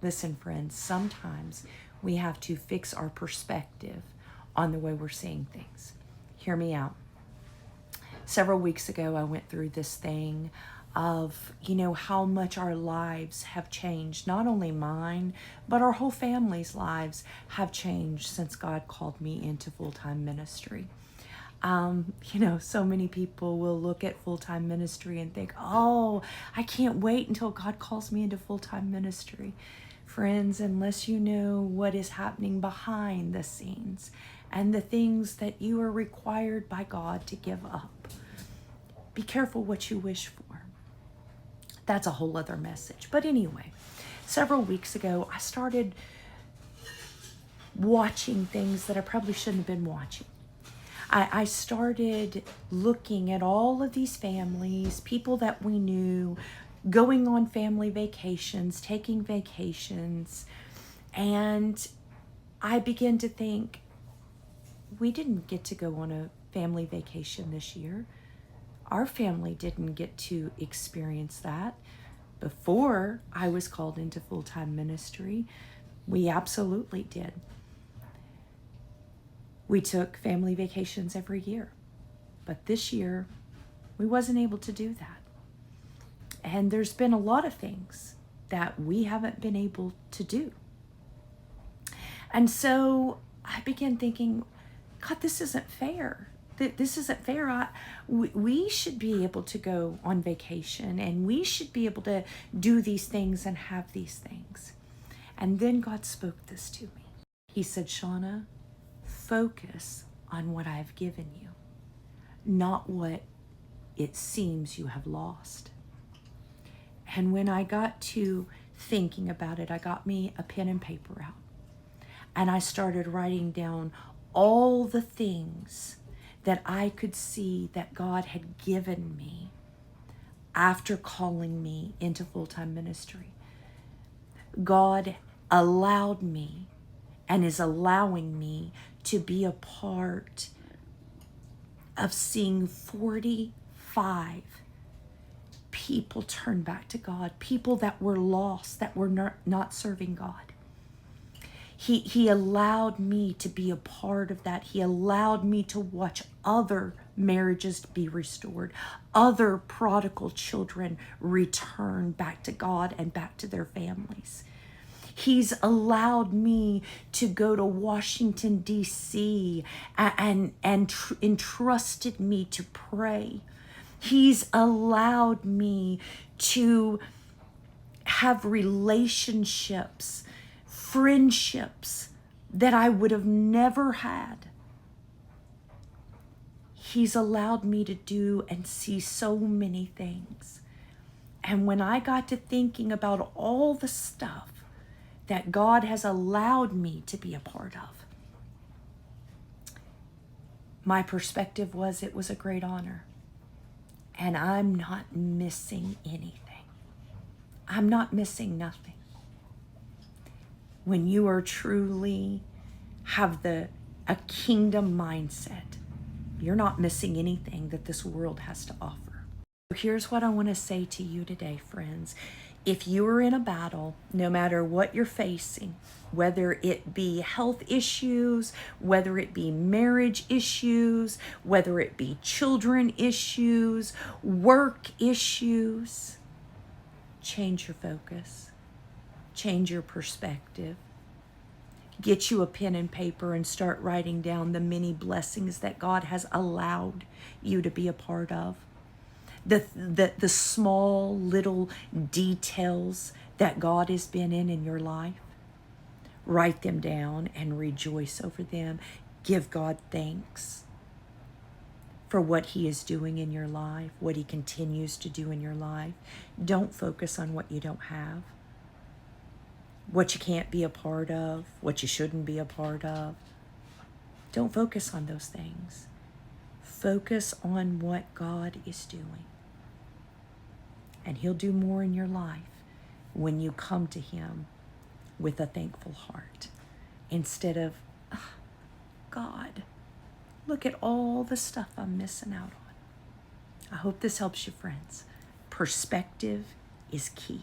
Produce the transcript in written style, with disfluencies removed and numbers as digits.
Listen, friends, sometimes we have to fix our perspective on the way we're seeing things. Hear me out. Several weeks ago, I went through this thing of, how much our lives have changed. Not only mine, but our whole family's lives have changed since God called me into full-time ministry. So many people will look at full-time ministry and think, oh, I can't wait until God calls me into full-time ministry. Friends, unless you know what is happening behind the scenes and the things that you are required by God to give up, be careful what you wish for. That's a whole other message. But anyway, several weeks ago, I started watching things that I probably shouldn't have been watching. I started looking at all of these families, people that we knew, going on family vacations, taking vacations, and I began to think, we didn't get to go on a family vacation this year. Our family didn't get to experience that. Before I was called into full-time ministry, we absolutely did. We took family vacations every year, but this year we wasn't able to do that. And there's been a lot of things that we haven't been able to do. And so I began thinking, God, this isn't fair. This isn't fair. We should be able to go on vacation, and we should be able to do these things and have these things. And then God spoke this to me. He said, Shauna, focus on what I've given you, not what it seems you have lost. And when I got to thinking about it, I got me a pen and paper out, and I started writing down all the things that I could see that God had given me after calling me into full-time ministry. God allowed me and is allowing me to be a part of seeing 45 people turn back to God, people that were lost, that were not serving God. He allowed me to be a part of that. He allowed me to watch other marriages be restored, other prodigal children return back to God and back to their families. He's allowed me to go to Washington, D.C. and entrusted me to pray. He's allowed me to have relationships, friendships that I would have never had. He's allowed me to do and see so many things. And when I got to thinking about all the stuff that God has allowed me to be a part of, my perspective was it was a great honor. And I'm not missing anything. I'm not missing nothing. When you are truly have a kingdom mindset, you're not missing anything that this world has to offer. Here's what I want to say to you today, friends. If you are in a battle, no matter what you're facing, whether it be health issues, whether it be marriage issues, whether it be children issues, work issues, change your focus, change your perspective. Get you a pen and paper and start writing down the many blessings that God has allowed you to be a part of. The small little details that God has been in your life. Write them down and rejoice over them. Give God thanks for what He is doing in your life, what He continues to do in your life. Don't focus on what you don't have, what you can't be a part of, what you shouldn't be a part of. Don't focus on those things. Focus on what God is doing. And He'll do more in your life when you come to Him with a thankful heart, instead of, oh, God, look at all the stuff I'm missing out on. I hope this helps you, friends. Perspective is key.